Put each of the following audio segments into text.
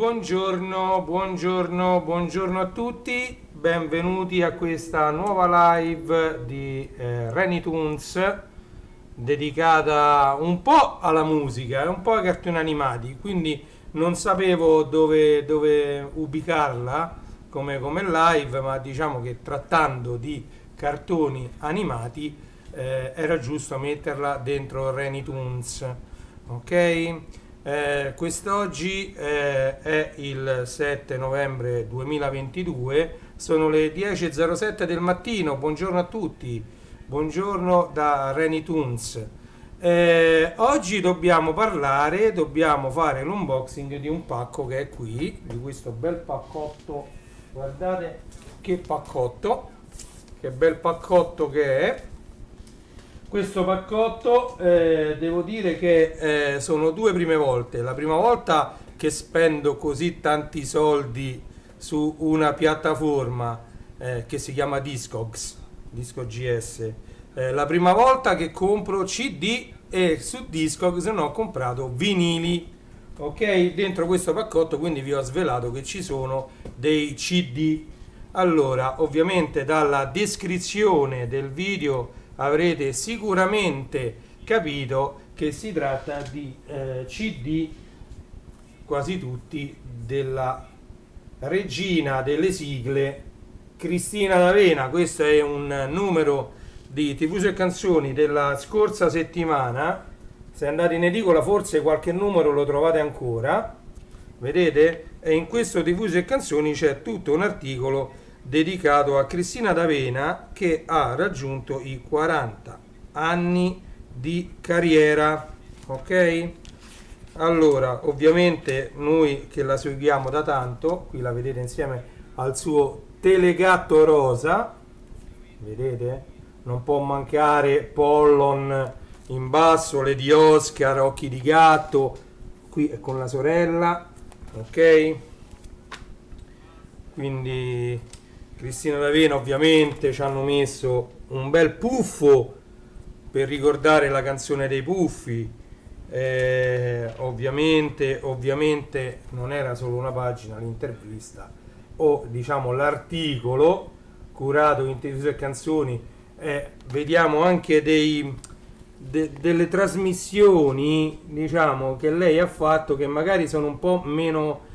Buongiorno a tutti, benvenuti a questa nuova live di Reni Toons dedicata un po' alla musica e un po' ai cartoni animati, quindi non sapevo dove ubicarla come live, ma diciamo che trattando di cartoni animati era giusto metterla dentro Reni Toons, ok? Quest'oggi è il 7 novembre 2022, sono le 10.07 del mattino, buongiorno a tutti, buongiorno da Reni Toons. Oggi dobbiamo fare l'unboxing di un pacco che è qui, di questo bel paccotto, guardate che bel paccotto che è. Questo paccotto devo dire che sono due prime volte. La prima volta che spendo così tanti soldi su una piattaforma che si chiama Discogs. La prima volta che compro CD e su Discogs non ho comprato vinili. Ok, dentro questo paccotto quindi vi ho svelato che ci sono dei CD. Allora, ovviamente dalla descrizione del video avrete sicuramente capito che si tratta di CD, quasi tutti, della regina delle sigle Cristina D'Avena. Questo è un numero di TV e canzoni della scorsa settimana. Se andate in edicola forse qualche numero lo trovate ancora, vedete? E in questo TV e canzoni c'è tutto un articolo dedicato a Cristina D'Avena che ha raggiunto i 40 anni di carriera, ok? Allora, ovviamente noi che la seguiamo da tanto, qui la vedete insieme al suo telegatto rosa, vedete? Non può mancare Pollon in basso, Lady Oscar, Occhi di gatto, qui è con la sorella, ok? Quindi Cristina D'Avena, ovviamente ci hanno messo un bel puffo per ricordare la canzone dei Puffi. Ovviamente non era solo una pagina l'intervista o diciamo l'articolo curato in TV e canzoni, vediamo anche delle trasmissioni diciamo che lei ha fatto che magari sono un po' meno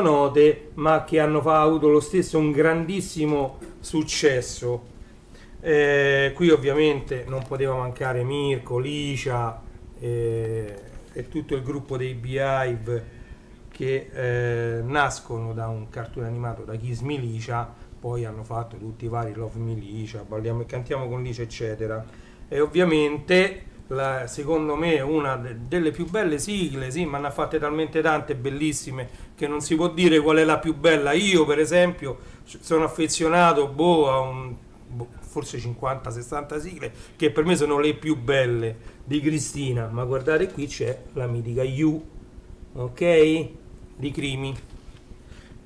note ma che hanno avuto lo stesso un grandissimo successo. Qui ovviamente non poteva mancare Mirko, Licia e tutto il gruppo dei Beehive che nascono da un cartone animato da Kiss Me Licia, poi hanno fatto tutti i vari Love Me Licia, balliamo e cantiamo con Licia eccetera, e ovviamente secondo me una delle più belle sigle, sì, ma ne ha fatte talmente tante bellissime che non si può dire qual è la più bella. Io per esempio sono affezionato a forse 50-60 sigle che per me sono le più belle di Cristina, ma guardate qui c'è la mitica You, ok, di Crimi.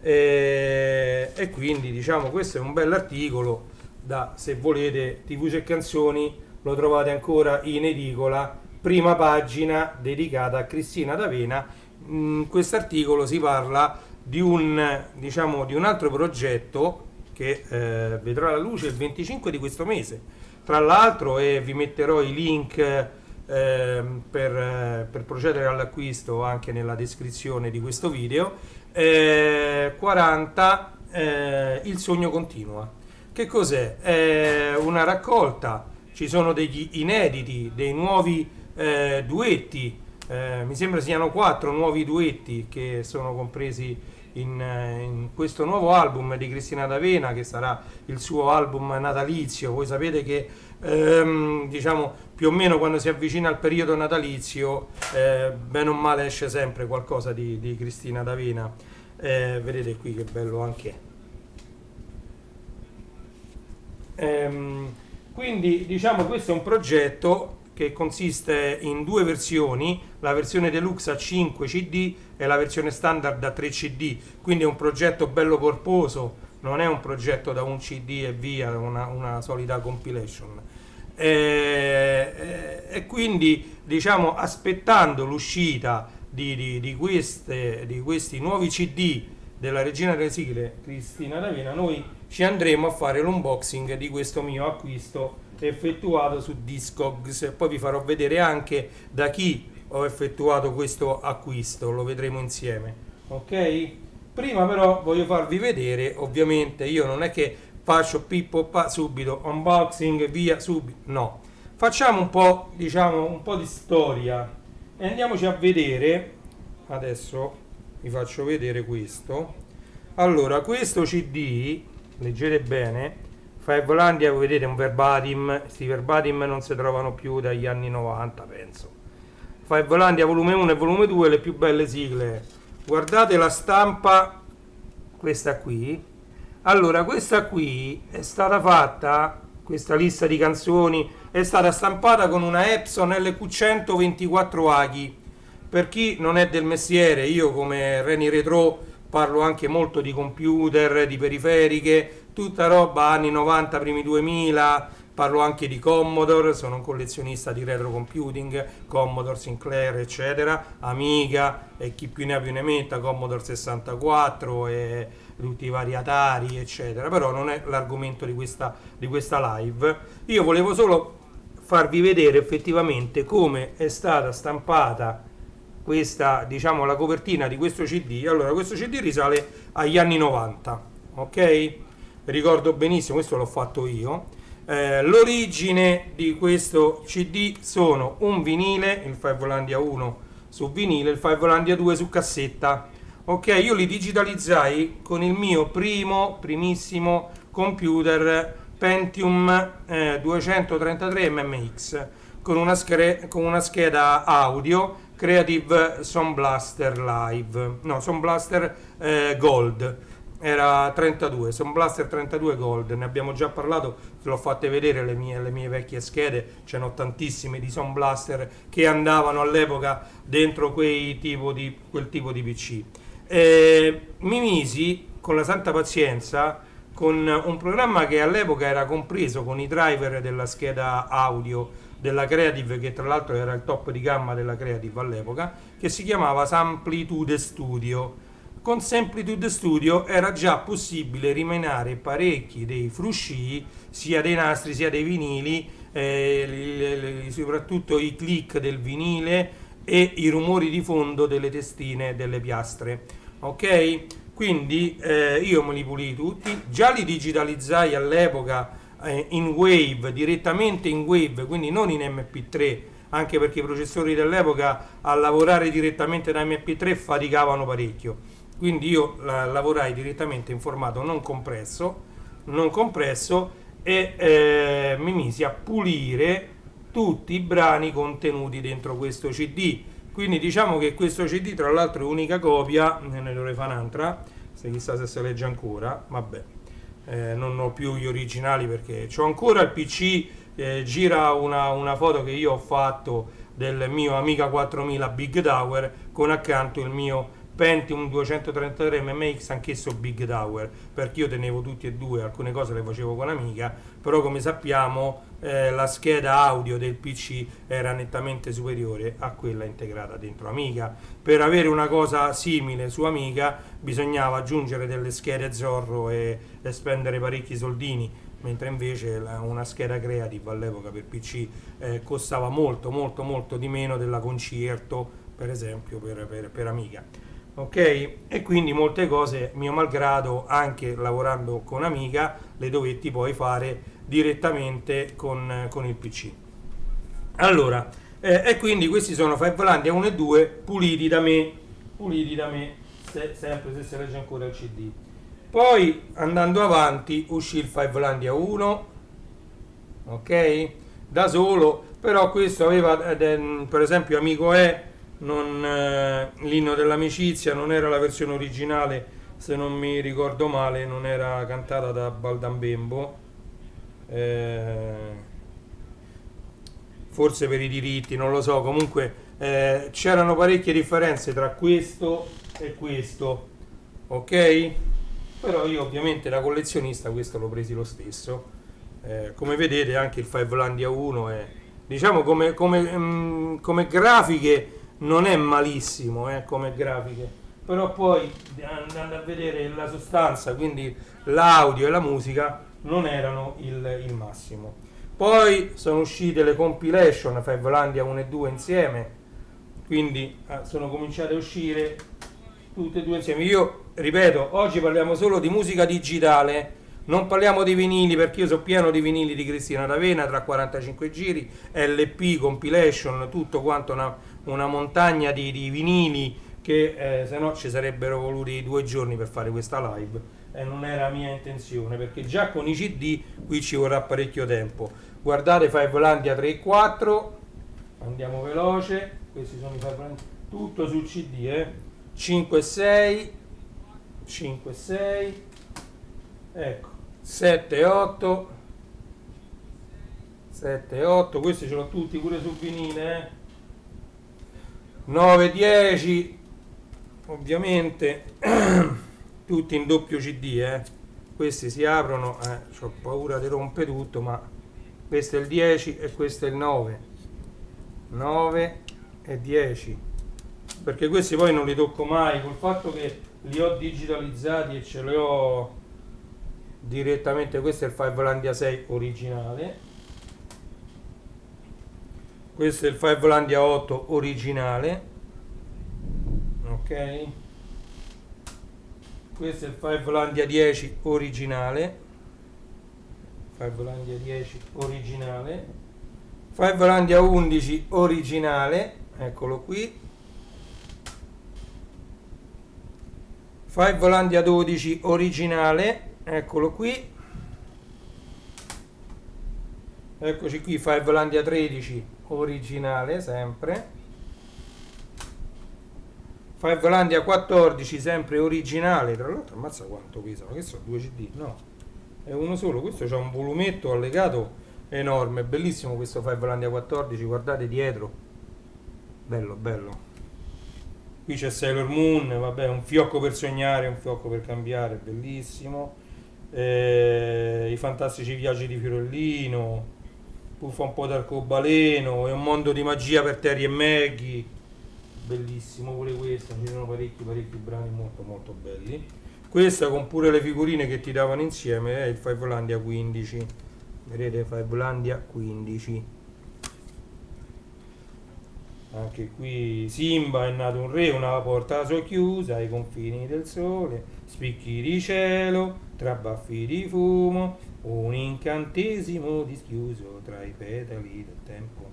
E quindi diciamo questo è un bell'articolo da, se volete, TV e canzoni lo trovate ancora in edicola, prima pagina dedicata a Cristina D'Avena. In questo articolo si parla di un altro progetto che vedrà la luce il 25 di questo mese, tra l'altro, e vi metterò i link per procedere all'acquisto anche nella descrizione di questo video. 40 Il sogno continua. Che cos'è? È una raccolta, ci sono degli inediti, dei nuovi duetti, mi sembra siano 4 nuovi duetti che sono compresi in questo nuovo album di Cristina D'Avena, che sarà il suo album natalizio. Voi sapete che diciamo più o meno quando si avvicina al periodo natalizio bene o male esce sempre qualcosa di Cristina D'Avena. Vedete qui che bello anche. Quindi diciamo questo è un progetto che consiste in due versioni, la versione deluxe a 5 CD e la versione standard a 3 CD, quindi è un progetto bello corposo, non è un progetto da un CD e via, una solita compilation. E quindi diciamo aspettando l'uscita di questi nuovi CD della regina delle sigle Cristina D'Avena, noi ci andremo a fare l'unboxing di questo mio acquisto effettuato su Discogs, e poi vi farò vedere anche da chi ho effettuato questo acquisto, lo vedremo insieme, ok? Prima però voglio farvi vedere, ovviamente io non è che faccio pippo subito unboxing via subito, no, facciamo un po', diciamo, un po' di storia e andiamoci a vedere. Adesso vi faccio vedere questo. Allora, questo CD, leggete bene, Fivelandia, vedete un verbatim, questi verbatim non si trovano più dagli anni 90, penso. Fivelandia volume 1 e volume 2, le più belle sigle. Guardate la stampa, questa qui. Allora, questa qui è stata fatta, questa lista di canzoni, è stata stampata con una Epson LQ100 24 aghi. Per chi non è del mestiere, io come Reni Retro parlo anche molto di computer, di periferiche, tutta roba anni 90, primi 2000, parlo anche di Commodore, sono un collezionista di retro computing, Commodore, Sinclair, eccetera, Amiga e chi più ne ha più ne metta, Commodore 64 e tutti i vari Atari, eccetera, però non è l'argomento di questa live. Io volevo solo farvi vedere effettivamente come è stata stampata questa, diciamo, la copertina di questo CD. Allora, questo CD risale agli anni 90, ok? Ricordo benissimo, questo l'ho fatto io. L'origine di questo CD sono un vinile, il Fivelandia 1 su vinile, il Fivelandia 2 su cassetta. Ok, io li digitalizzai con il mio primissimo computer Pentium 233 MMX con una scheda audio Creative Sound Blaster Live, no, Sound Blaster Gold, era 32, Sound Blaster 32 Gold, ne abbiamo già parlato, ve l'ho fatte vedere le mie vecchie schede, ce n'ho tantissime di Sound Blaster che andavano all'epoca dentro quel tipo di PC. Mi misi con la santa pazienza con un programma che all'epoca era compreso con i driver della scheda audio della Creative, che tra l'altro era il top di gamma della Creative all'epoca, che si chiamava Samplitude Studio. Con Samplitude Studio era già possibile rimenare parecchi dei frusci, sia dei nastri sia dei vinili, soprattutto i click del vinile e i rumori di fondo delle testine delle piastre. Ok? Quindi io me li pulii tutti, già li digitalizzai all'epoca in Wave, direttamente in Wave, quindi non in MP3, anche perché i processori dell'epoca a lavorare direttamente da MP3 faticavano parecchio, quindi io lavorai direttamente in formato non compresso e mi misi a pulire tutti i brani contenuti dentro questo CD. Quindi diciamo che questo CD, tra l'altro, è unica copia, ne dovrei fare un'altra, se chissà se si legge ancora, vabbè. Non ho più gli originali perché c'ho ancora il PC, gira una foto che io ho fatto del mio Amiga 4000 Big Tower con accanto il mio Pentium 233 MMX, anch'esso Big Tower, perché io tenevo tutti e due, alcune cose le facevo con Amiga, però come sappiamo la scheda audio del PC era nettamente superiore a quella integrata dentro Amiga. Per avere una cosa simile su Amiga bisognava aggiungere delle schede Zorro e spendere parecchi soldini, mentre invece una scheda Creative all'epoca per PC costava molto di meno della Concierto, per esempio, per Amiga. Ok? E quindi molte cose, mio malgrado, anche lavorando con Amiga, le dovetti poi fare direttamente con il PC. Allora, e quindi questi sono Fivelandia 1 e 2 puliti da me, sempre se si legge ancora il CD. Poi andando avanti uscì il Fivelandia 1, ok? Da solo, però questo aveva per esempio Amico l'inno dell'amicizia non era la versione originale, se non mi ricordo male, non era cantata da Baldambembo, forse per i diritti, non lo so, comunque c'erano parecchie differenze tra questo e questo, ok? Però io ovviamente da collezionista questo l'ho presi lo stesso. Come vedete anche il Fivelandia 1 è, diciamo, come grafiche non è malissimo come grafiche, però poi andando a vedere la sostanza, quindi l'audio e la musica, non erano il massimo. Poi sono uscite le compilation Fivelandia 1 e 2 insieme, quindi sono cominciate a uscire tutte e due insieme. Io ripeto, oggi parliamo solo di musica digitale, non parliamo di vinili, perché io sono pieno di vinili di Cristina D'Avena, tra 45 giri, LP, compilation, tutto quanto una montagna di vinili che se no ci sarebbero voluti 2 giorni per fare questa live, e non era mia intenzione, perché già con i CD qui ci vorrà parecchio tempo. Guardate Fivelandia 3 e 4, andiamo veloce, questi sono i Fivelandia, tutto sul CD, 5 e 6, 5 e 6, ecco, 7 e 8, 7 e 8, questi ce l'ho tutti pure sul vinile, 9 e 10, ovviamente tutti in doppio CD, questi si aprono, ho paura di rompe tutto, ma questo è il 10 e questo è il 9, 9 e 10, perché questi poi non li tocco mai, col fatto che li ho digitalizzati e ce li ho direttamente. Questo è il Fivelandia 6 originale, questo è il Fivelandia 8 originale, ok, questo è il Fivelandia 10 originale, Fivelandia 10 originale, Fivelandia 11 originale, eccolo qui, Fivelandia 12 originale, eccolo qui, eccoci qui, Fivelandia 13 originale sempre, Fivelandia 14 sempre originale, tra l'altro ammazza quanto pesa, ma che sono 2 CD? No, è uno solo, questo c'ha un volumetto allegato enorme, bellissimo questo Fivelandia 14, guardate dietro, bello bello. Qui c'è Sailor Moon, vabbè, un fiocco per sognare, un fiocco per cambiare, bellissimo. I fantastici viaggi di Fiorellino, Puffa un po' d'arcobaleno, e un mondo di magia per Terry e Maggie, bellissimo pure questo, ci sono parecchi brani molto molto belli. Questa con pure le figurine che ti davano insieme è il Fivelandia 15, vedete Fivelandia 15. Anche qui Simba, è nato un re, una porta socchiusa ai confini del sole, spicchi di cielo, tra baffi di fumo, un incantesimo dischiuso tra i petali del tempo.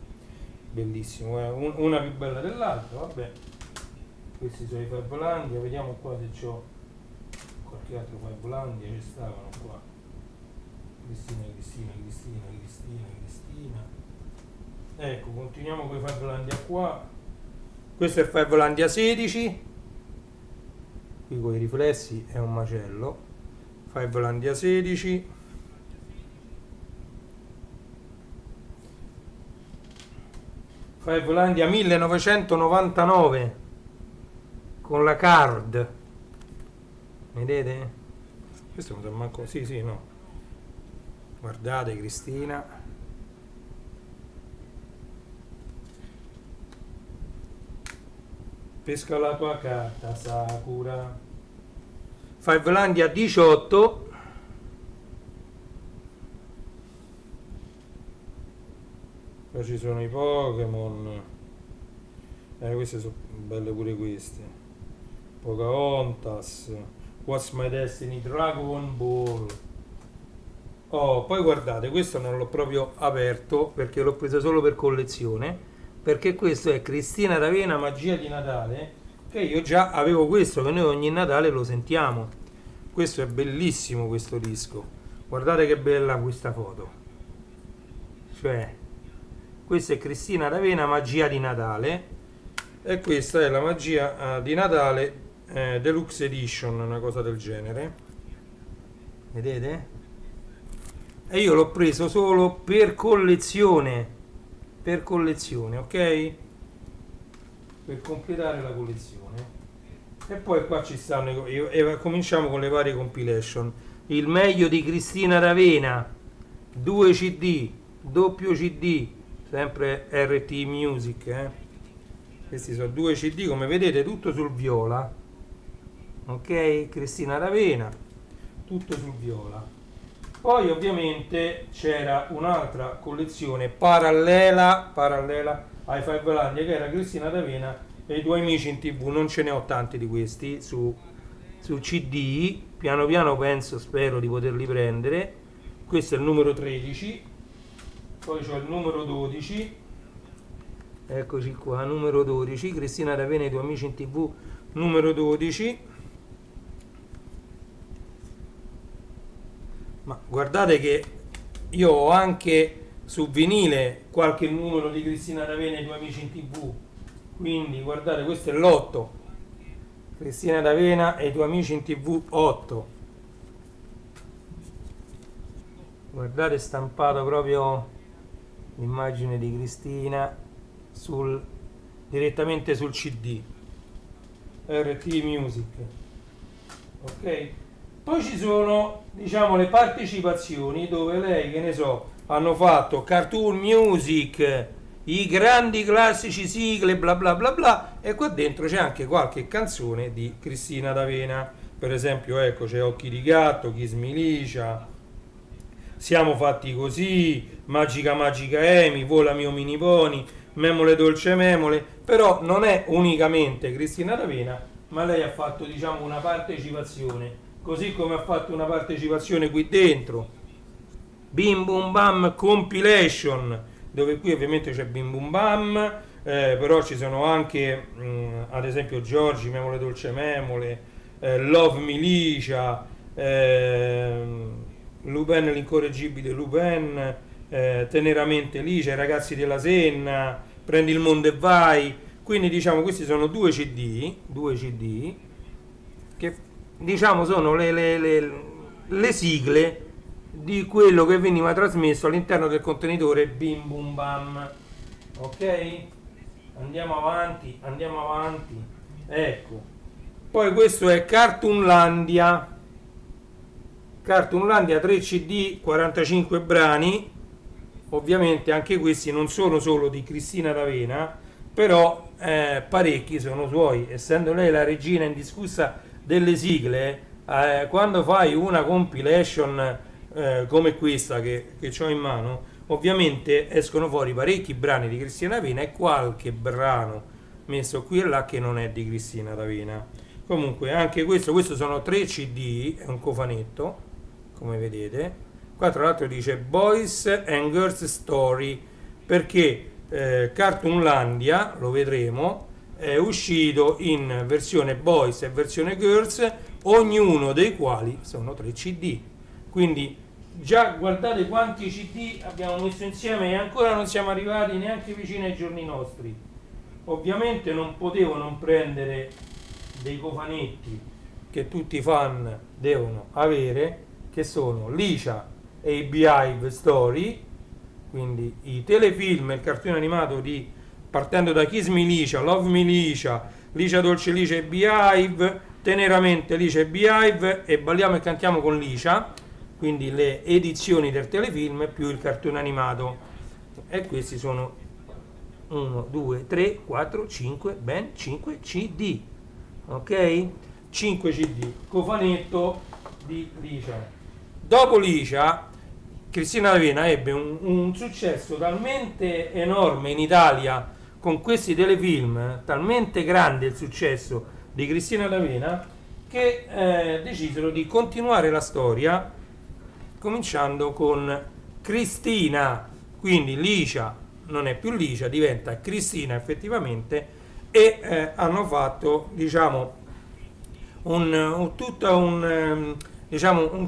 Bellissimo, una più bella dell'altra, vabbè. Questi sono i Fivelandia, vediamo qua se c'ho qualche altro Fivelandia, ci stavano qua. Cristina, Cristina, Cristina, Cristina, Cristina. Ecco, continuiamo con i Fivelandia qua. Questo è il Fivelandia 16, qui con i riflessi è un macello. Fivelandia 16, Fivelandia 1999 con la card, vedete? Questo non sa manco, sì sì no, guardate Cristina. Pesca la tua carta Sakura. Fivelandia 18, poi ci sono i Pokémon, queste sono belle pure queste, Pocahontas, What's My Destiny, Dragon Ball. Oh, poi guardate, questo non l'ho proprio aperto perché l'ho preso solo per collezione, perché questo è Cristina D'Avena Magia di Natale, che io già avevo questo, che noi ogni Natale lo sentiamo. Questo è bellissimo questo disco, guardate che bella questa foto, cioè questa è Cristina D'Avena Magia di Natale e questa è la Magia di Natale Deluxe Edition, una cosa del genere, vedete? E io l'ho preso solo per collezione, ok? Per completare la collezione. E poi qua ci stanno e cominciamo con le varie compilation. Il meglio di Cristina D'Avena, 2 CD, doppio CD, sempre RT Music, Questi sono 2 CD, come vedete, tutto sul viola. Ok, Cristina D'Avena, tutto sul viola. Poi ovviamente c'era un'altra collezione parallela ai Fivelandia, che era Cristina D'Avena e i tuoi amici in TV. Non ce ne ho tanti di questi su CD. Piano piano spero di poterli prendere. Questo è il numero 13, poi c'ho il numero 12, eccoci qua, numero 12, Cristina D'Avena e i tuoi amici in TV, numero 12. Ma guardate che io ho anche su vinile qualche numero di Cristina D'Avena e i tuoi amici in TV, quindi guardate, questo è l'8, Cristina D'Avena e i tuoi amici in TV 8. Guardate, stampato proprio l'immagine di Cristina direttamente sul CD RT Music. Ok, poi ci sono, diciamo, le partecipazioni dove lei, che ne so, hanno fatto Cartoon Music, i grandi classici sigle, bla bla bla bla, e qua dentro c'è anche qualche canzone di Cristina D'Avena. Per esempio, ecco, c'è Occhi di gatto, Kiss Me Licia, Siamo fatti così, Magica Magica Amy, Vola mio mini pony, Memole dolce memole. Però non è unicamente Cristina D'Avena, ma lei ha fatto, diciamo, una partecipazione, così come ha fatto una partecipazione qui dentro, Bim Bum Bam Compilation, dove qui ovviamente c'è Bim Bum Bam, però ci sono anche ad esempio Giorgi, Memole dolce memole, Love Milicia, Lupin l'incorreggibile Lupin, Teneramente Licia, I ragazzi della Senna, Prendi il mondo e vai. Quindi diciamo questi sono due CD che diciamo sono le sigle di quello che veniva trasmesso all'interno del contenitore Bim Bum Bam. Ok? Andiamo avanti. Ecco. Poi questo è Cartoonlandia 3 CD, 45 brani. Ovviamente anche questi non sono solo di Cristina D'Avena, però parecchi sono suoi, essendo lei la regina indiscussa delle sigle. Quando fai una compilation come questa che ho in mano, ovviamente escono fuori parecchi brani di Cristina D'Avena e qualche brano messo qui e là che non è di Cristina D'Avena. Comunque anche questo sono 3 CD, è un cofanetto, come vedete. Qua tra l'altro dice Boys and Girls Story, perché Cartoonlandia, lo vedremo, è uscito in versione Boys e versione Girls, ognuno dei quali sono 3 CD. Quindi già guardate quanti CD abbiamo messo insieme e ancora non siamo arrivati neanche vicino ai giorni nostri. Ovviamente non potevo non prendere dei cofanetti che tutti i fan devono avere, che sono Licia e i Beehive Story, quindi i telefilm e il cartone animato partendo da Kiss Me Licia, Love Me Licia, Licia Dolce Licia e Beehive, Teneramente Licia e Beehive e Balliamo e cantiamo con Licia, quindi le edizioni del telefilm più il cartone animato. E questi sono 1, 2, 3, 4, 5, ben 5 CD. Ok? 5 CD, cofanetto di Licia. Dopo Licia, Cristina D'Avena ebbe un successo talmente enorme in Italia con questi telefilm, talmente grande il successo di Cristina D'Avena, che decisero di continuare la storia cominciando con Cristina. Quindi Licia non è più Licia, diventa Cristina effettivamente, e hanno fatto, diciamo, un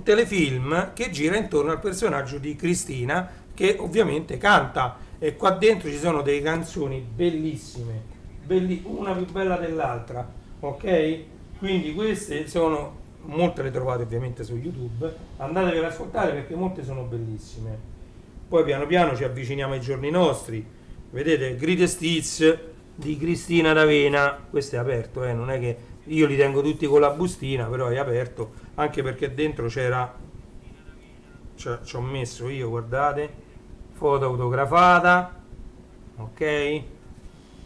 telefilm che gira intorno al personaggio di Cristina, che ovviamente canta, e qua dentro ci sono delle canzoni bellissime, una più bella dell'altra, ok? Quindi queste sono, molte le trovate ovviamente su YouTube, andatevele ad ascoltare perché molte sono bellissime. Poi piano piano ci avviciniamo ai giorni nostri, vedete, Greatest Hits di Cristina D'Avena, questo è aperto, non è che io li tengo tutti con la bustina, però è aperto, anche perché dentro ci ho messo io, guardate, foto autografata, ok,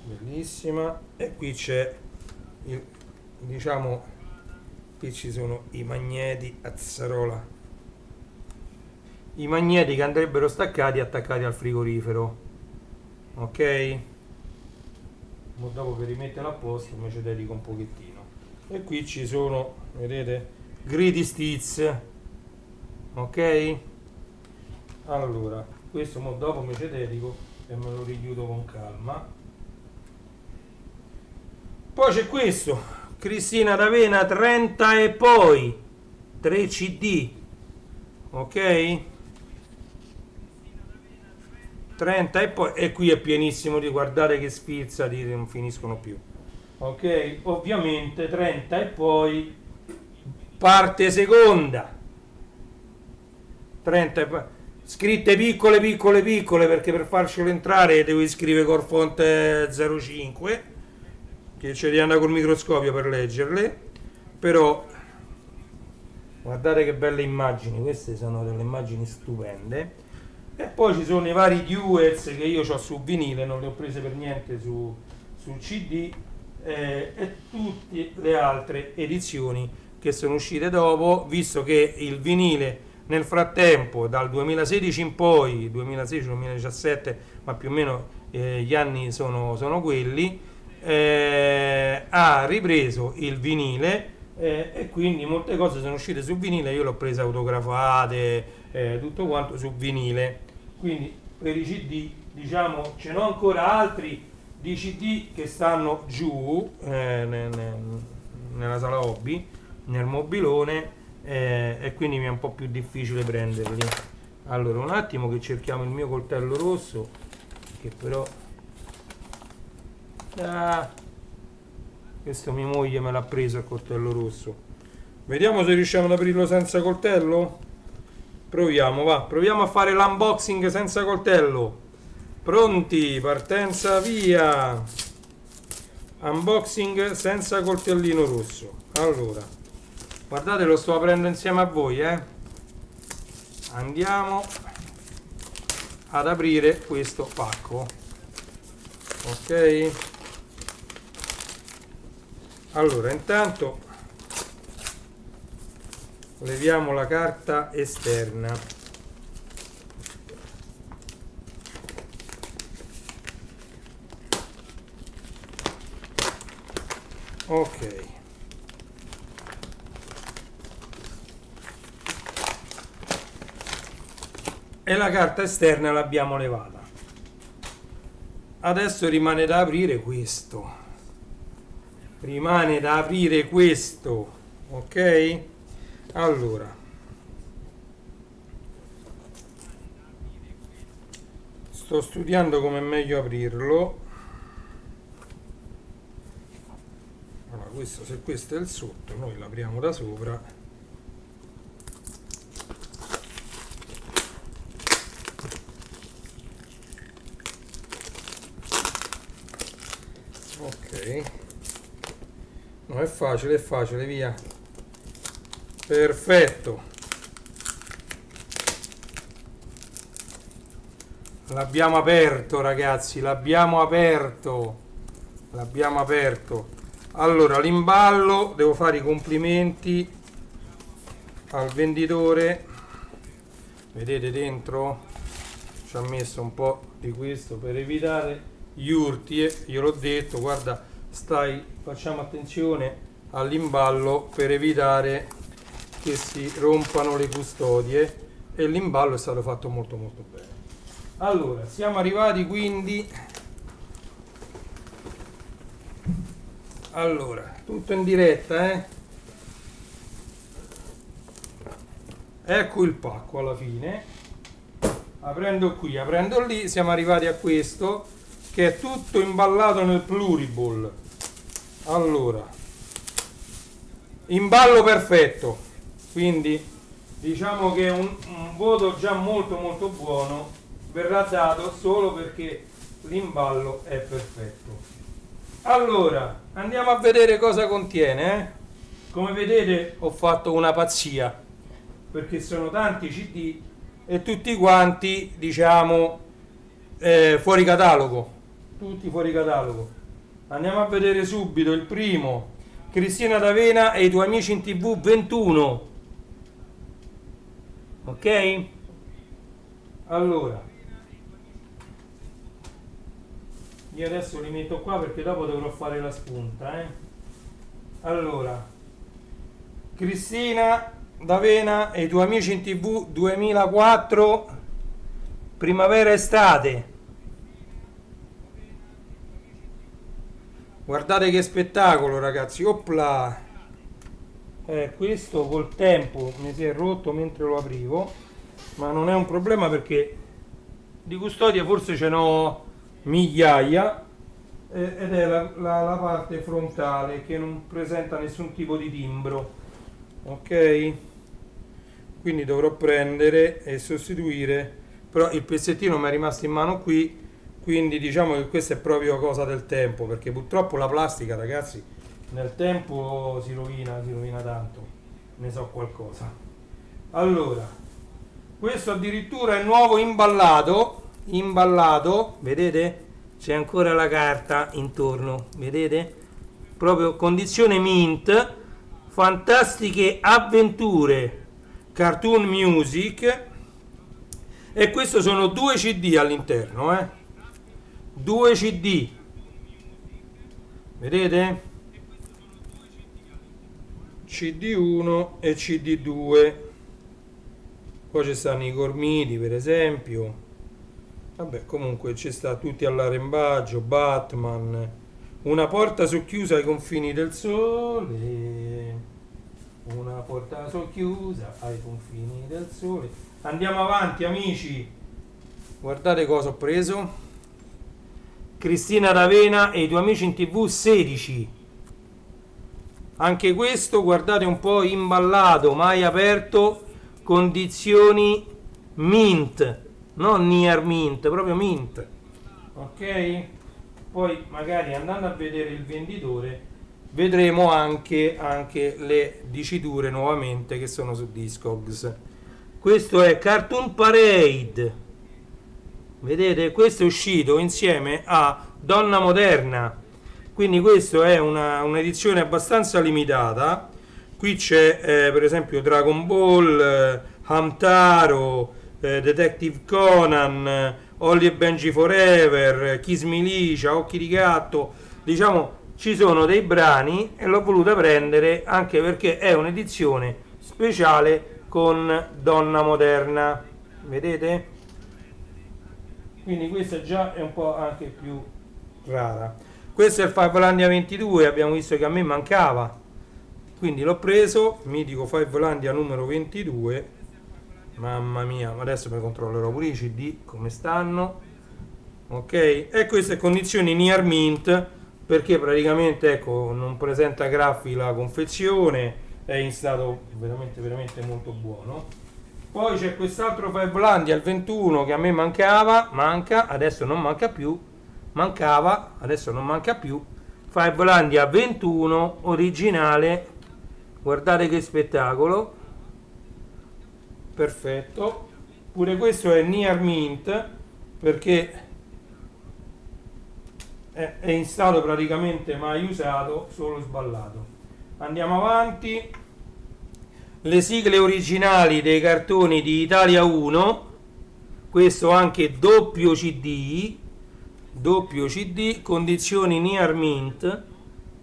bellissima. E qui c'è il, diciamo, qui ci sono i magneti, azzarola, i magneti che andrebbero staccati e attaccati al frigorifero, ok. Ma dopo per rimetterlo a posto mi ci dedico un pochettino. E qui ci sono, vedete, Greedy Stitz, ok. Allora questo mo dopo mi ci dedico e me lo richiudo con calma. Poi c'è questo, Cristina d'Avena 30 e poi 3 CD, ok. 30 e poi, e qui è pienissimo di, guardate che sfizzati, non finiscono più, ok. Ovviamente 30 e poi parte seconda, 30 e poi scritte piccole piccole piccole, perché per farcelo entrare devo iscrivere col font 05, che ci devi andare col microscopio per leggerle. Però guardate che belle immagini, queste sono delle immagini stupende. E poi ci sono i vari duets che io ho su vinile, non le ho prese per niente sul CD, e tutte le altre edizioni che sono uscite dopo, visto che il vinile nel frattempo, dal 2016 in poi, 2016-2017, ma più o meno gli anni sono quelli, ha ripreso il vinile, e quindi molte cose sono uscite su vinile, io le ho prese autografate, tutto quanto su vinile. Quindi per i CD, diciamo, ce n'ho ancora altri di CD che stanno giù nella sala hobby, nel mobilone, e quindi mi è un po' più difficile prenderli. Allora un attimo che cerchiamo il mio coltello rosso, che però questo mia moglie me l'ha preso il coltello rosso. Vediamo se riusciamo ad aprirlo senza coltello. Proviamo, va, proviamo a fare l'unboxing senza coltello. Pronti, partenza, via. Unboxing senza coltellino rosso. Allora, guardate, lo sto aprendo insieme a voi, Andiamo ad aprire questo pacco, ok. Allora, intanto leviamo la carta esterna. Ok. E la carta esterna l'abbiamo levata. Adesso rimane da aprire questo. Rimane da aprire questo, ok? Allora, sto studiando come è meglio aprirlo. Allora, questo, se questo è il sotto, noi l'apriamo da sopra. Ok. No, è facile, via. Perfetto. L'abbiamo aperto, ragazzi, l'abbiamo aperto. Allora, l'imballo, devo fare i complimenti al venditore. Vedete dentro? Ci ha messo un po' di questo per evitare gli urti, io l'ho detto, guarda, facciamo attenzione all'imballo per evitare che si rompano le custodie, e l'imballo è stato fatto molto molto bene. Allora, siamo arrivati quindi, allora, tutto in diretta, ecco il pacco alla fine, aprendo qui, aprendo lì, siamo arrivati a questo che è tutto imballato nel Pluriball. Allora, imballo perfetto, quindi diciamo che un voto già molto molto buono verrà dato solo perché l'imballo è perfetto. Allora, andiamo a vedere cosa contiene. Come vedete ho fatto una pazzia, perché sono tanti CD e tutti quanti, diciamo, fuori catalogo. tutti fuori catalogo. Andiamo a vedere subito il primo, Cristina D'Avena e i tuoi amici in TV 21. Ok? Allora, io adesso li metto qua perché dopo dovrò fare la spunta, Allora, Cristina D'Avena e i tuoi amici in TV 2004, primavera-estate. Guardate che spettacolo, ragazzi. Opla! Questo col tempo mi si è rotto mentre lo aprivo, ma non è un problema perché di custodia forse ce n'ho migliaia, ed è la parte frontale che non presenta nessun tipo di timbro. Ok? Quindi dovrò prendere e sostituire, però il pezzettino mi è rimasto in mano qui, quindi diciamo che questa è proprio cosa del tempo, perché purtroppo la plastica, ragazzi, nel tempo si rovina tanto. Ne so qualcosa. Allora, questo addirittura è nuovo imballato, vedete? C'è ancora la carta intorno, vedete? Proprio condizione mint, fantastiche avventure, Cartoon Music, e questo sono 2 CD all'interno, 2 CD, vedete? CD1 e CD2. Poi ci stanno i Gormiti, per esempio. Vabbè, comunque ci sta tutti all'arrembaggio, Batman, una porta socchiusa ai confini del sole, una porta socchiusa ai confini del sole. Andiamo avanti, amici. Guardate cosa ho preso. Cristina D'Avena e i tuoi amici in TV 16. Anche questo, guardate un po', imballato, mai aperto, condizioni mint, non near mint, proprio mint. Ok? Poi magari andando a vedere il venditore vedremo anche le diciture nuovamente che sono su Discogs. Questo è Cartoon Parade, vedete? Questo è uscito insieme a Donna Moderna, quindi questo è un'edizione abbastanza limitata. Qui c'è per esempio Dragon Ball, Hamtaro, Detective Conan, Holly e Benji Forever, Kiss Milicia, Occhi di Gatto. Diciamo, ci sono dei brani e l'ho voluta prendere anche perché è un'edizione speciale con Donna Moderna, vedete? Quindi questa già è un po' anche più rara. Questo è il Fivelandia 22, abbiamo visto che a me mancava, quindi l'ho preso, mitico Fivelandia numero 22. Mamma mia, adesso mi controllerò pure i CD come stanno. Ok, e queste condizioni near mint, perché praticamente, ecco, non presenta graffi la confezione, è in stato veramente molto buono. Poi c'è quest'altro Fivelandia, il 21, che a me manca, adesso non manca più, mancava, adesso non manca più. Fivelandia 21 originale, guardate che spettacolo, perfetto. Pure questo è near mint perché è in stato praticamente mai usato, solo sballato. Andiamo avanti. Le sigle originali dei cartoni di Italia 1, questo anche doppio CD, condizioni near mint,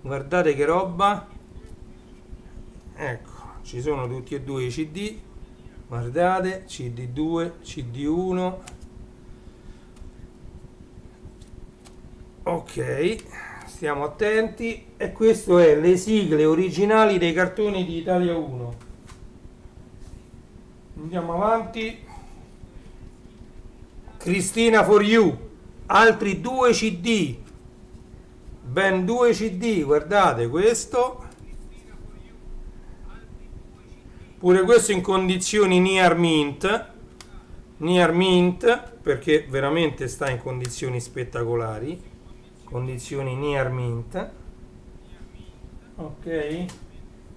guardate che roba, ecco, ci sono tutti e due i CD, guardate, CD2, CD1, ok, stiamo attenti. E questo è le sigle originali dei cartoni di Italia 1. Andiamo avanti. Cristina for You, altri 2 CD, ben 2 CD, guardate questo, pure questo in condizioni near mint, perché veramente sta in condizioni spettacolari, condizioni near mint. Ok,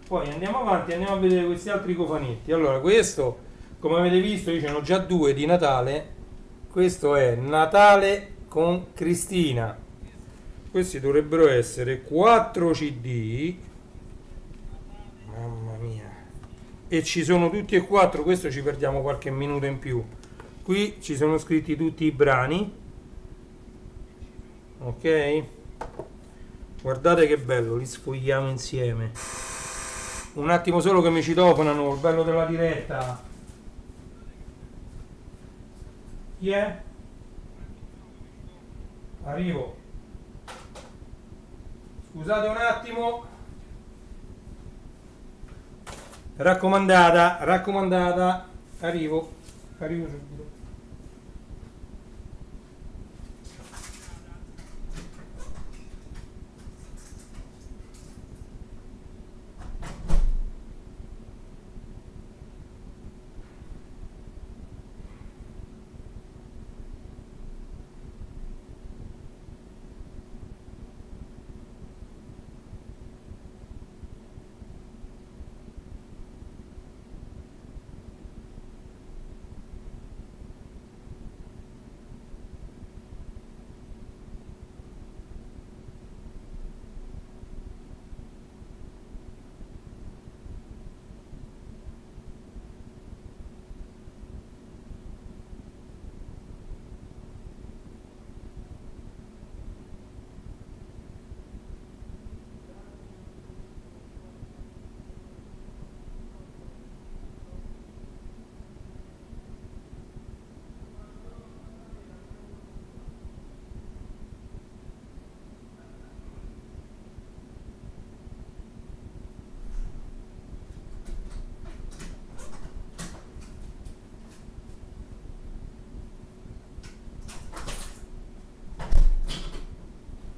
poi andiamo avanti, andiamo a vedere questi altri cofanetti. Allora, questo, come avete visto, io ce ne ho già 2 di Natale. Questo è Natale con Cristina, questi dovrebbero essere 4 CD, mamma mia, e ci sono tutti e 4, questo ci perdiamo qualche minuto in più. Qui ci sono scritti tutti i brani, ok? Guardate che bello, li sfogliamo insieme. Un attimo solo che mi citofonano, il bello della diretta. Chi è? Arrivo. Scusate un attimo. Raccomandata, raccomandata. Arrivo subito.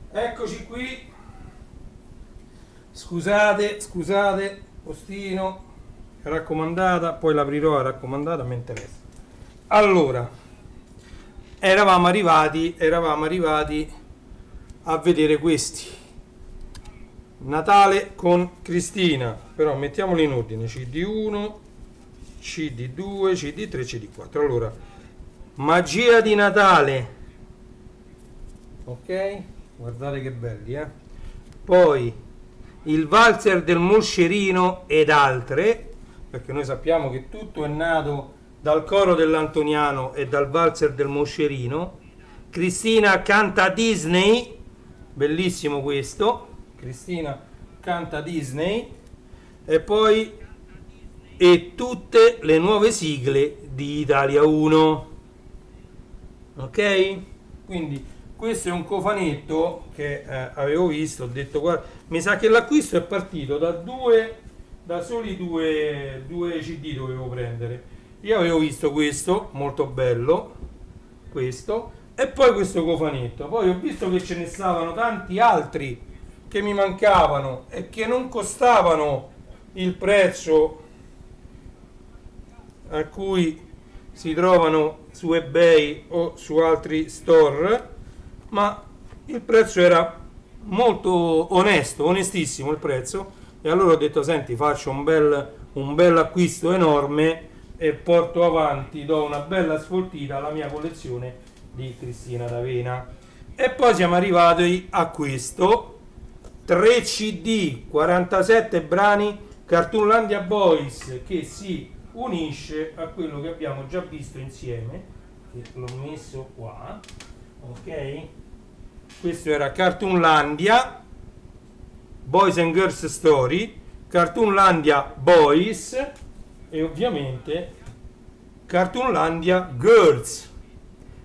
Eccoci qui. Scusate, postino, raccomandata, poi l'aprirò la raccomandata, mi interessa. Allora, eravamo arrivati a vedere questi. Natale con Cristina, però mettiamoli in ordine: CD1, CD2, CD3, CD4. Allora, magia di Natale. Ok? Guardate che belli, eh? Poi il valzer del moscerino ed altre, perché noi sappiamo che tutto è nato dal coro dell'Antoniano e dal valzer del moscerino. Cristina canta Disney, bellissimo questo. Cristina canta Disney. E poi e tutte le nuove sigle di Italia 1. Ok? Quindi questo è un cofanetto che avevo visto, ho detto guarda, mi sa che l'acquisto è partito da soli due CD dovevo prendere. Io avevo visto questo, molto bello, questo, e poi questo cofanetto. Poi ho visto che ce ne stavano tanti altri che mi mancavano e che non costavano il prezzo a cui si trovano su eBay o su altri store, ma il prezzo era molto onesto, onestissimo il prezzo, e allora ho detto senti, faccio un bel acquisto enorme e porto avanti, do una bella sfoltita alla mia collezione di Cristina D'Avena. E poi siamo arrivati a questo 3 CD, 47 brani, Cartoonlandia Boys, che si unisce a quello che abbiamo già visto insieme, che l'ho messo qua, ok? Questo era Cartoonlandia Boys and Girls Story, Cartoonlandia Boys e ovviamente Cartoonlandia Girls,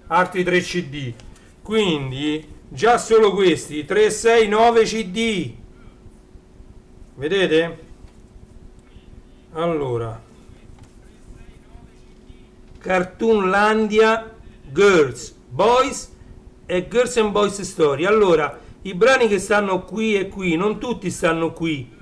altri 3 CD. Quindi già solo questi 3, 6, 9 CD, vedete? Allora, Cartoonlandia Girls, Boys e Girls and Boys Story. Allora, i brani che stanno qui e qui, non tutti stanno qui,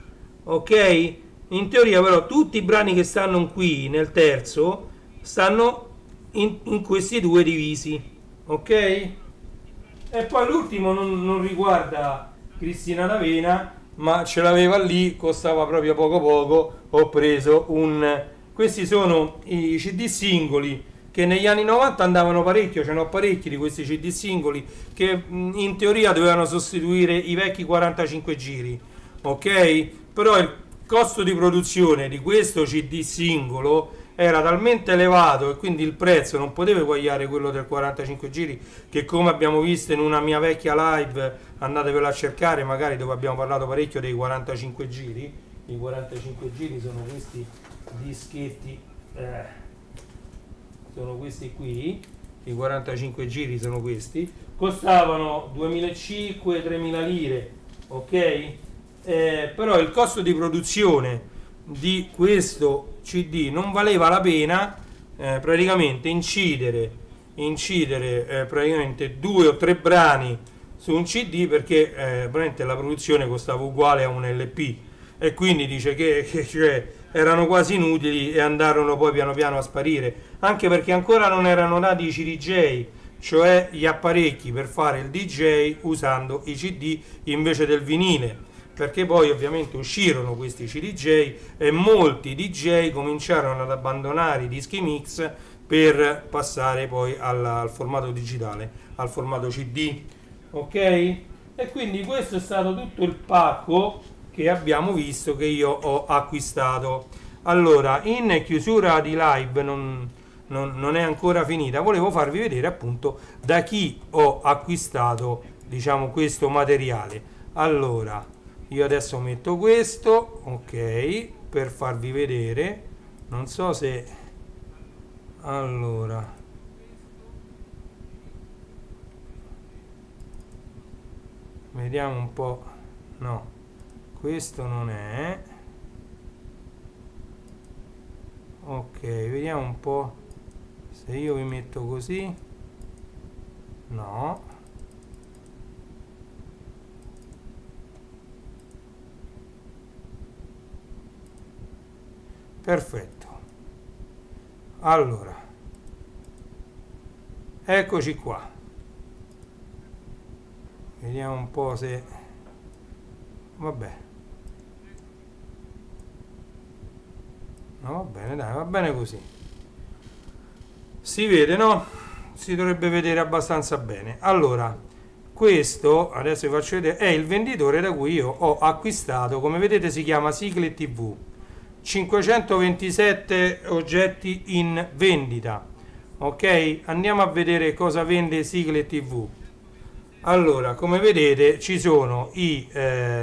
ok? In teoria però tutti i brani che stanno qui nel terzo stanno in questi due divisi, ok? E poi l'ultimo non riguarda Cristina D'Avena, ma ce l'aveva lì, costava proprio poco poco, ho preso questi sono i CD singoli che negli anni 90 andavano parecchio, ce n'ho parecchi di questi CD singoli che in teoria dovevano sostituire i vecchi 45 giri, ok? Però il costo di produzione di questo CD singolo era talmente elevato e quindi il prezzo non poteva eguagliare quello del 45 giri, che come abbiamo visto in una mia vecchia live, andatevela a cercare magari, dove abbiamo parlato parecchio dei 45 giri. I 45 giri sono questi dischetti, sono questi qui, i 45 giri sono questi, costavano 2.500-3.000 lire, ok? Però il costo di produzione di questo CD non valeva la pena praticamente incidere praticamente 2 o 3 brani su un CD, perché praticamente la produzione costava uguale a un LP, e quindi dice che cioè, erano quasi inutili e andarono poi piano piano a sparire, anche perché ancora non erano nati i CDJ, cioè gli apparecchi per fare il DJ usando i CD invece del vinile, perché poi ovviamente uscirono questi CDJ e molti DJ cominciarono ad abbandonare i dischi mix per passare poi al formato digitale, al formato CD, ok? E quindi questo è stato tutto il pacco che abbiamo visto, che io ho acquistato. Allora, in chiusura di live non è ancora finita, volevo farvi vedere appunto da chi ho acquistato, diciamo, questo materiale. Allora, io adesso metto questo, ok, per farvi vedere, non so se, allora, vediamo un po', no, questo non è, ok, vediamo un po' se io vi metto così, no, perfetto. Allora, eccoci qua, vediamo un po' se, vabbè, no, va bene, dai, va bene così, si vede, no? Si dovrebbe vedere abbastanza bene. Allora, questo adesso vi faccio vedere, è il venditore da cui io ho acquistato, come vedete si chiama Sigle TV, 527 oggetti in vendita, ok? Andiamo a vedere cosa vende Sigle TV. Allora, come vedete ci sono i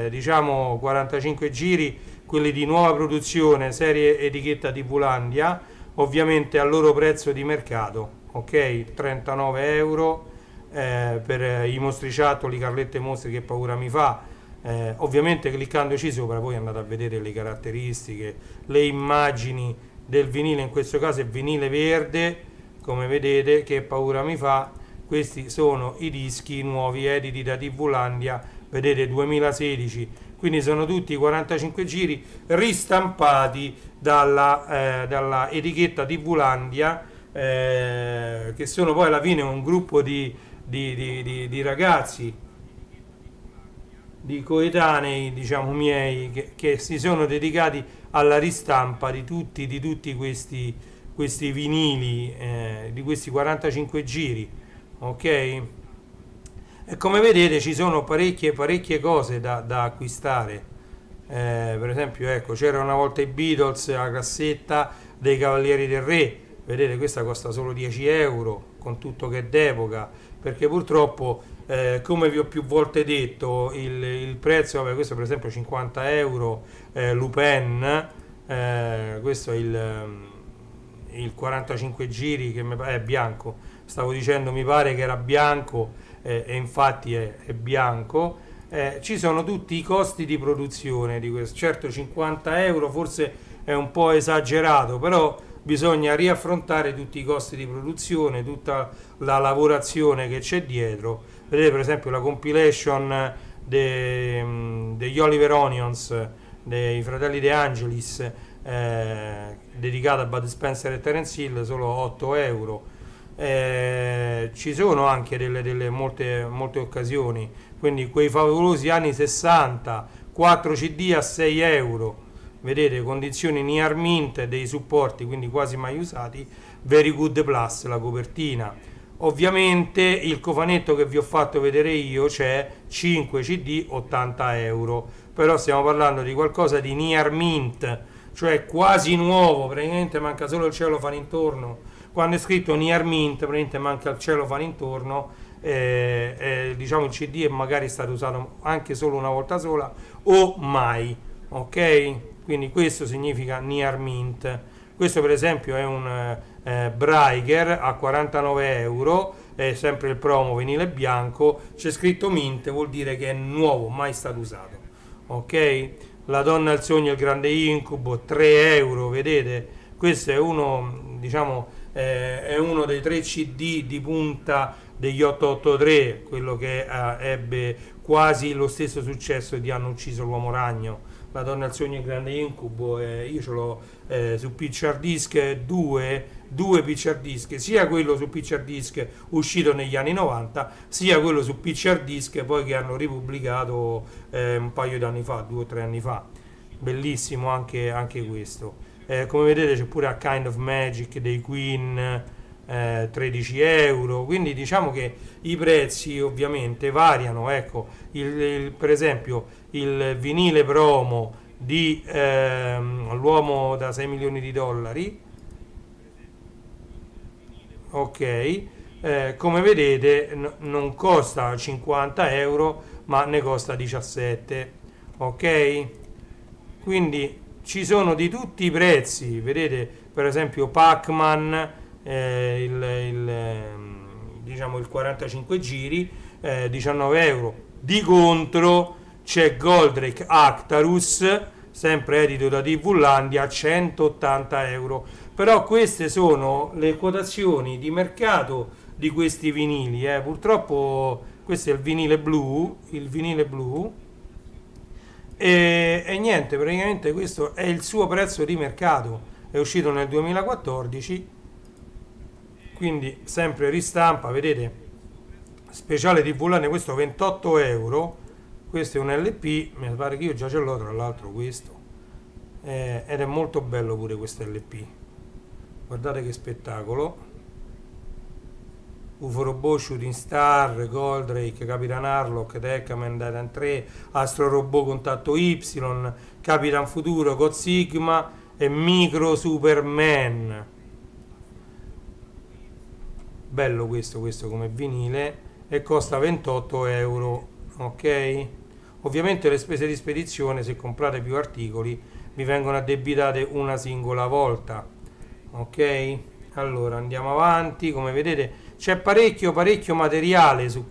diciamo 45 giri, quelli di nuova produzione, serie etichetta TVlandia, ovviamente al loro prezzo di mercato, ok? 39 euro per i mostriciattoli, Carlette Mostri, che paura mi fa. Ovviamente cliccandoci sopra voi andate a vedere le caratteristiche, le immagini del vinile, in questo caso è vinile verde, come vedete, che paura mi fa. Questi sono i dischi nuovi editi da TVlandia, vedete, 2016, quindi sono tutti 45 giri ristampati dalla etichetta TVlandia, che sono poi alla fine un gruppo di ragazzi, di coetanei, diciamo, miei, che si sono dedicati alla ristampa di tutti questi vinili, di questi 45 giri, ok? E come vedete ci sono parecchie cose da acquistare, per esempio, ecco, c'era una volta i Beatles, la cassetta dei Cavalieri del Re, vedete, questa costa solo 10 euro, con tutto che è d'epoca, perché purtroppo come vi ho più volte detto, il prezzo, vabbè, questo per esempio 50 euro, Lupin, questo è il 45 giri, che è bianco, stavo dicendo, mi pare che era bianco, e infatti è bianco. Ci sono tutti i costi di produzione di questo, certo 50 euro forse è un po' esagerato, però bisogna riaffrontare tutti i costi di produzione, tutta la lavorazione che c'è dietro. Vedete per esempio la compilation degli Oliver Onions, dei fratelli De Angelis, dedicata a Bud Spencer e Terence Hill, solo 8 euro. Ci sono anche molte occasioni, quindi quei favolosi anni 60, 4 CD a 6 euro, vedete, condizioni near mint, dei supporti quindi quasi mai usati, Very Good Plus, la copertina. Ovviamente il cofanetto che vi ho fatto vedere io c'è 5 CD 80 euro, però stiamo parlando di qualcosa di near mint, cioè quasi nuovo, praticamente manca solo il cellophane intorno. Quando è scritto near mint praticamente manca il cellophane intorno, diciamo il CD è magari stato usato anche solo una volta sola o mai, ok? Quindi questo significa near mint. Questo per esempio è un Braiger a 49 euro, è sempre il promo vinile bianco, c'è scritto mint, vuol dire che è nuovo, mai stato usato, ok? La donna al sogno, il grande incubo, 3 euro, vedete? Questo è uno, diciamo, è uno dei 3 CD di punta degli 883, quello che ebbe quasi lo stesso successo di Hanno ucciso l'uomo ragno. La donna al sogno, il grande incubo, io ce l'ho su Picture Disc, due Picture Disc, sia quello su Picture Disc uscito negli anni 90, sia quello su Picture Disc poi che hanno ripubblicato un paio di anni fa, 2 o 3 anni fa. Bellissimo anche questo. Come vedete c'è pure A Kind of Magic dei Queen, 13 euro, quindi diciamo che i prezzi ovviamente variano. Ecco, per esempio il vinile promo di l'uomo da 6 milioni di dollari, ok, come vedete non costa 50 euro ma ne costa 17, ok? Quindi ci sono di tutti i prezzi, vedete per esempio Pac-Man, diciamo il 45 giri, 19 euro. Di contro c'è Goldrake Actarus, sempre edito da TV-Landia, 180 euro. Però queste sono le quotazioni di mercato di questi vinili. Purtroppo questo è il vinile blu, e niente, praticamente questo è il suo prezzo di mercato. È uscito nel 2014, quindi sempre ristampa, vedete, speciale TV-Landia, questo 28 euro. Questo è un LP, mi pare che io già ce l'ho tra l'altro questo, ed è molto bello pure questo LP, guardate che spettacolo. UFO Robot, Shooting Star, Goldrake, Capitan Harlock, Decaman, Titan 3, Astro Robot Contatto Y, Capitan Futuro, God Sigma e Micro Superman. Bello questo come vinile, e costa 28 euro, ok? Ovviamente le spese di spedizione, se comprate più articoli, vi vengono addebitate una singola volta, ok? Allora andiamo avanti. Come vedete c'è parecchio materiale su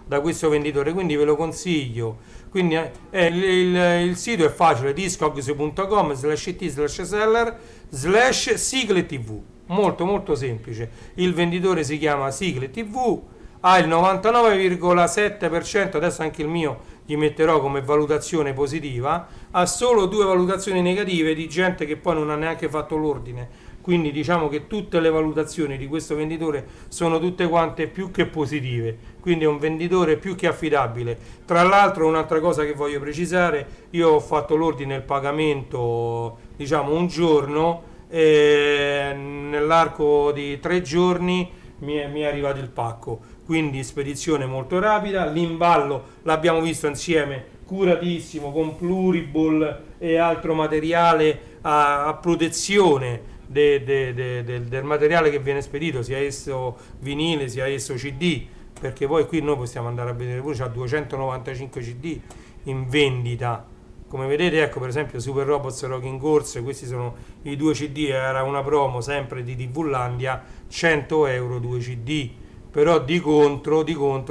da questo venditore, quindi ve lo consiglio. Quindi il sito è facile: discogs.com/it/seller/sigle tv, molto molto semplice. Il venditore si chiama Sigle TV, ha il 99,7%, adesso anche il mio gli metterò come valutazione positiva, ha solo 2 valutazioni negative di gente che poi non ha neanche fatto l'ordine. Quindi diciamo che tutte le valutazioni di questo venditore sono tutte quante più che positive, quindi è un venditore più che affidabile. Tra l'altro, un'altra cosa che voglio precisare: io ho fatto l'ordine e il pagamento, diciamo, un giorno, e nell'arco di 3 giorni mi è arrivato il pacco, quindi spedizione molto rapida. L'imballo l'abbiamo visto insieme, curatissimo, con Pluriball e altro materiale a protezione del materiale che viene spedito, sia esso vinile sia esso CD, perché poi qui noi possiamo andare a vedere pure, c'ha 295 CD in vendita. Come vedete, ecco, per esempio Super Robots Rocking Horse, questi sono i 2 CD, era una promo sempre di TV-Landia, 100 euro 2 CD. Però di contro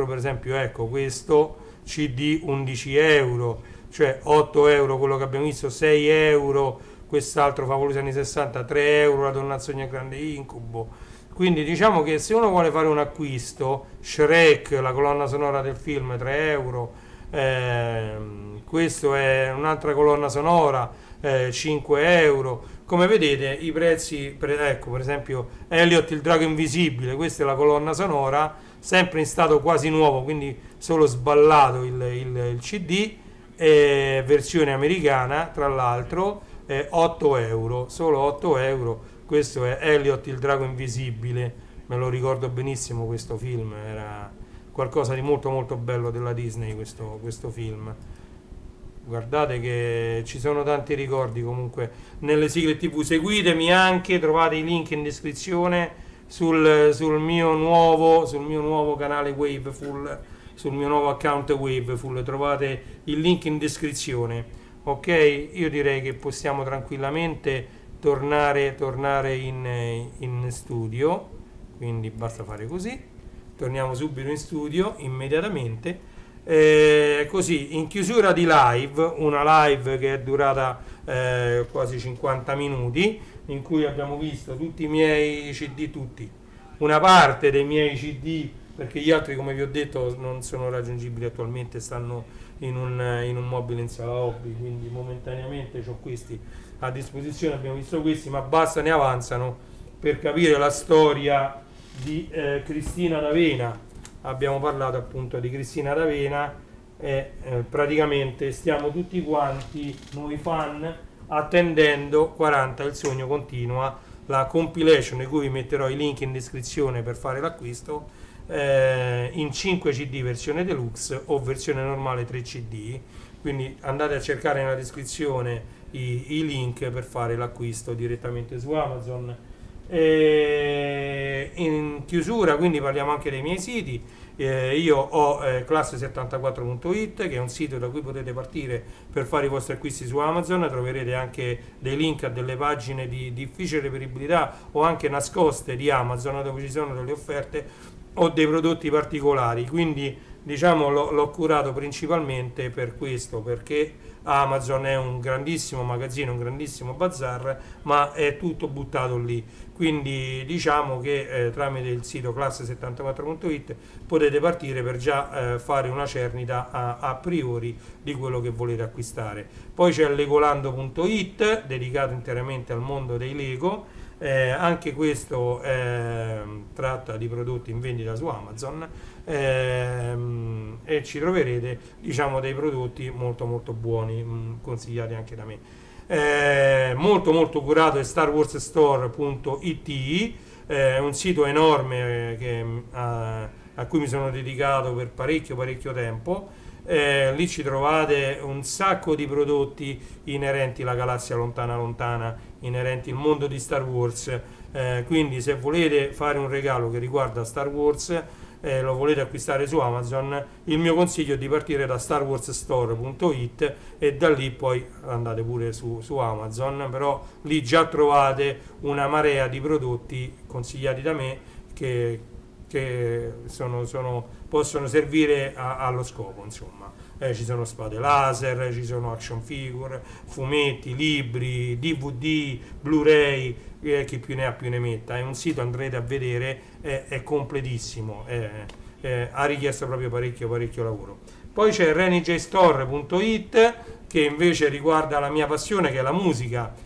per esempio, ecco, questo CD 11 euro, cioè 8 euro quello che abbiamo visto, 6 euro quest'altro Favolosi anni 60, 3 euro la donna al sogno grande incubo. Quindi diciamo che se uno vuole fare un acquisto, Shrek, la colonna sonora del film, 3 euro, questo è un'altra colonna sonora, 5 euro. Come vedete i prezzi, ecco per esempio Elliot il drago invisibile, questa è la colonna sonora, sempre in stato quasi nuovo, quindi solo sballato il CD, versione americana tra l'altro, 8 euro, solo 8 euro, questo è Elliot il drago invisibile, me lo ricordo benissimo questo film, era qualcosa di molto molto bello della Disney questo film. Guardate che ci sono tanti ricordi comunque nelle sigle TV. Seguitemi anche, trovate i link in descrizione sul mio nuovo canale Waveful, sul mio nuovo account Waveful, trovate il link in descrizione. Ok, io direi che possiamo tranquillamente tornare in studio, quindi basta fare così, torniamo subito in studio immediatamente. Così, in chiusura di live, una live che è durata quasi 50 minuti, in cui abbiamo visto tutti i miei CD, una parte dei miei CD, perché gli altri, come vi ho detto, non sono raggiungibili attualmente, stanno in un mobile in sala hobby, quindi momentaneamente ho questi a disposizione, abbiamo visto questi, ma basta, ne avanzano per capire la storia di Cristina D'Avena. Abbiamo parlato appunto di Cristina D'Avena e praticamente stiamo tutti quanti, noi fan, attendendo 40 il sogno continua, la compilation, di cui vi metterò i link in descrizione per fare l'acquisto, in 5 CD versione deluxe o versione normale 3 CD, quindi andate a cercare nella descrizione i link per fare l'acquisto direttamente su Amazon. In chiusura, quindi, parliamo anche dei miei siti. Io ho classe74.it, che è un sito da cui potete partire per fare i vostri acquisti su Amazon. Troverete anche dei link a delle pagine di difficile reperibilità o anche nascoste di Amazon, dove ci sono delle offerte o dei prodotti particolari, quindi diciamo l'ho curato principalmente per questo, perché Amazon è un grandissimo magazzino, un grandissimo bazar, ma è tutto buttato lì, quindi diciamo che tramite il sito classe74.it potete partire per già fare una cernita a priori di quello che volete acquistare. Poi c'è legolando.it, dedicato interamente al mondo dei Lego. Anche questo tratta di prodotti in vendita su Amazon, e ci troverete, diciamo, dei prodotti molto molto buoni, consigliati anche da me. Molto molto curato è starwarsstore.it, un sito enorme a cui mi sono dedicato per parecchio tempo. Lì ci trovate un sacco di prodotti inerenti alla galassia lontana, inerenti al mondo di Star Wars, quindi se volete fare un regalo che riguarda Star Wars, lo volete acquistare su Amazon, il mio consiglio è di partire da starwarsstore.it e da lì poi andate pure su Amazon, però lì già trovate una marea di prodotti consigliati da me che possono servire allo scopo, insomma. Ci sono spade laser, ci sono action figure, fumetti, libri, DVD, Blu-ray, chi più ne ha più ne metta. È un sito, andrete a vedere, è completissimo, ha richiesto proprio parecchio lavoro. Poi c'è renijstore.it, che invece riguarda la mia passione, che è la musica,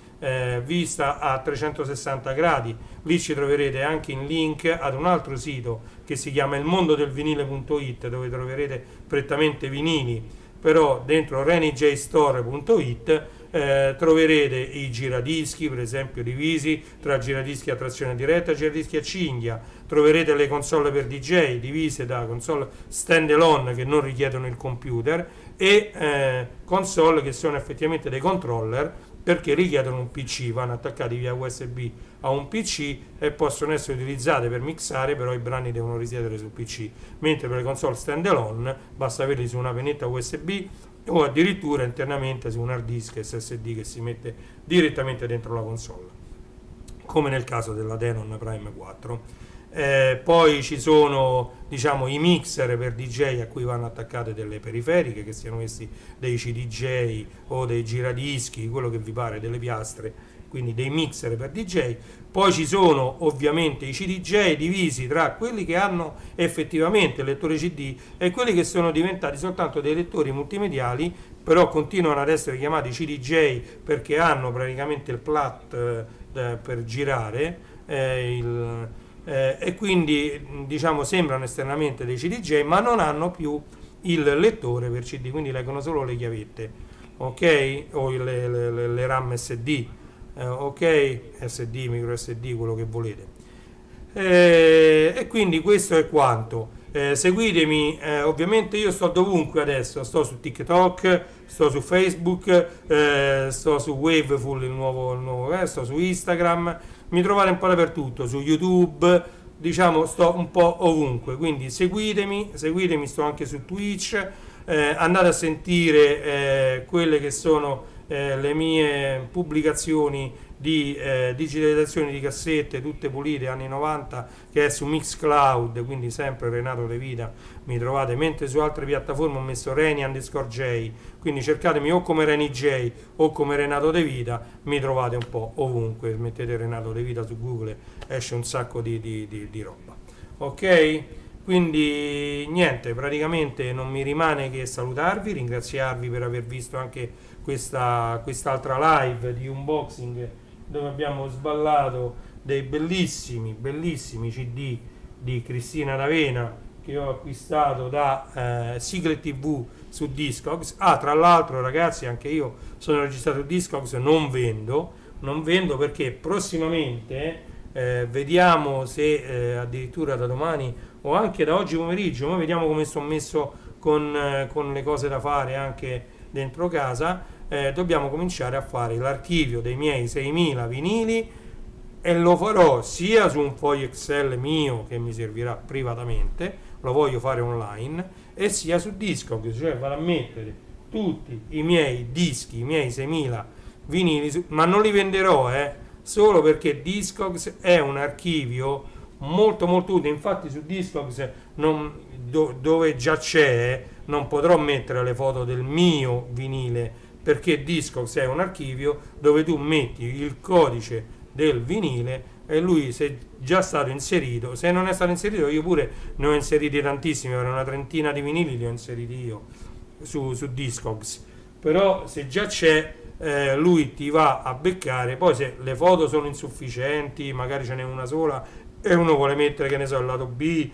vista a 360 gradi. Lì ci troverete anche in link ad un altro sito che si chiama ilmondodelvinile.it, dove troverete prettamente vinili, però dentro renijstore.it troverete i giradischi, per esempio, divisi tra giradischi a trazione diretta e giradischi a cinghia. Troverete le console per DJ divise da console stand alone che non richiedono il computer e console che sono effettivamente dei controller, perché richiedono un PC, vanno attaccati via USB a un PC e possono essere utilizzate per mixare, però i brani devono risiedere sul PC, mentre per le console stand alone basta averli su una pennetta USB o addirittura internamente su un hard disk SSD che si mette direttamente dentro la console, come nel caso della Denon Prime 4. Poi ci sono, diciamo, i mixer per DJ a cui vanno attaccate delle periferiche, che siano essi dei CDJ o dei giradischi, quello che vi pare, delle piastre, quindi dei mixer per DJ. Poi ci sono ovviamente i CDJ divisi tra quelli che hanno effettivamente il lettore CD e quelli che sono diventati soltanto dei lettori multimediali, però continuano ad essere chiamati CDJ perché hanno praticamente il plat per girare, e quindi, diciamo, sembrano esternamente dei CDJ, ma non hanno più il lettore per CD, quindi leggono solo le chiavette, ok? O le RAM SD. ok, SD, micro SD, quello che volete. E quindi questo è quanto. Seguitemi, ovviamente io sto dovunque adesso, sto su TikTok, sto su Facebook, sto su Waveful, sto su Instagram, mi trovate un po' dappertutto, su YouTube, diciamo sto un po' ovunque, quindi seguitemi, sto anche su Twitch, andate a sentire quelle che sono le mie pubblicazioni di digitalizzazione di cassette tutte pulite anni 90 che è su Mixcloud, quindi sempre Renato De Vita mi trovate, mentre su altre piattaforme ho messo Reni_J, quindi cercatemi o come Reni J o come Renato De Vita, mi trovate un po' ovunque, mettete Renato De Vita su Google, esce un sacco di roba, ok? Quindi niente, praticamente non mi rimane che salutarvi, ringraziarvi per aver visto anche quest'altra live di unboxing dove abbiamo sballato dei bellissimi CD di Cristina D'Avena che ho acquistato da Siglet TV su Discogs. Tra l'altro ragazzi, anche io sono registrato su Discogs, non vendo perché prossimamente vediamo se addirittura da domani o anche da oggi pomeriggio, ma vediamo come sono messo con le cose da fare anche dentro casa, dobbiamo cominciare a fare l'archivio dei miei 6.000 vinili e lo farò sia su un foglio Excel mio che mi servirà privatamente, lo voglio fare online, e sia su Discogs, cioè vado a mettere tutti i miei dischi, i miei 6.000 vinili, ma non li venderò, solo perché Discogs è un archivio molto molto utile. Infatti su Discogs dove già c'è non potrò mettere le foto del mio vinile, perché Discogs è un archivio dove tu metti il codice del vinile e lui, se è già stato inserito, se non è stato inserito, io pure ne ho inseriti tantissimi, una trentina di vinili li ho inseriti io su Discogs, però se già c'è lui ti va a beccare. Poi se le foto sono insufficienti, magari ce n'è una sola e uno vuole mettere, che ne so, il lato B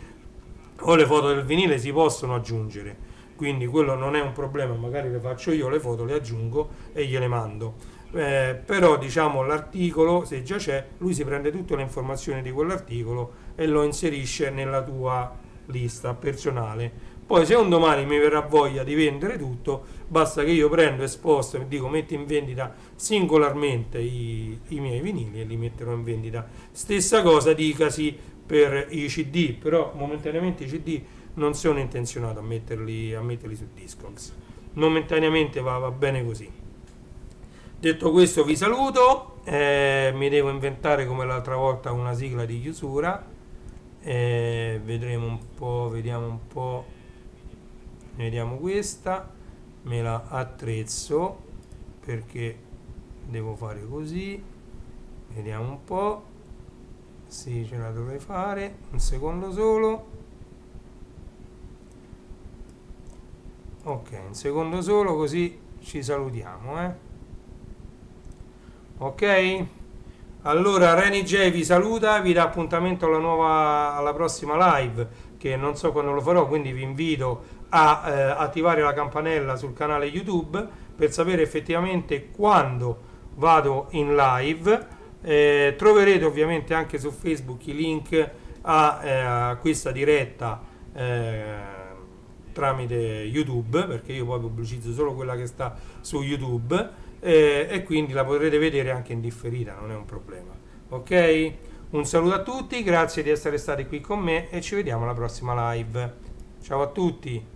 o le foto del vinile, si possono aggiungere, quindi quello non è un problema, magari le faccio io le foto, le aggiungo e gliele mando. Però diciamo l'articolo, se già c'è, lui si prende tutte le informazioni di quell'articolo e lo inserisce nella tua lista personale. Poi se un domani mi verrà voglia di vendere tutto, basta che io prendo e sposto e dico metti in vendita singolarmente i miei vinili e li metterò in vendita. Stessa cosa dicasi per i CD, però momentaneamente i CD non sono intenzionato a metterli su Discogs, momentaneamente va bene così. Detto questo vi saluto, mi devo inventare come l'altra volta una sigla di chiusura, vedremo un po', vediamo questa, me la attrezzo perché devo fare così, vediamo un po', sì, ce la dovrei fare, un secondo solo, ok, un secondo solo, così ci salutiamo, ok? Allora Reni J vi saluta, vi dà appuntamento alla prossima live, che non so quando lo farò, quindi vi invito a attivare la campanella sul canale YouTube per sapere effettivamente quando vado in live. Troverete ovviamente anche su Facebook i link a questa diretta tramite YouTube, perché io poi pubblicizzo solo quella che sta su YouTube, e quindi la potrete vedere anche in differita, non è un problema, ok? Un saluto a tutti, grazie di essere stati qui con me e ci vediamo alla prossima live. Ciao a tutti.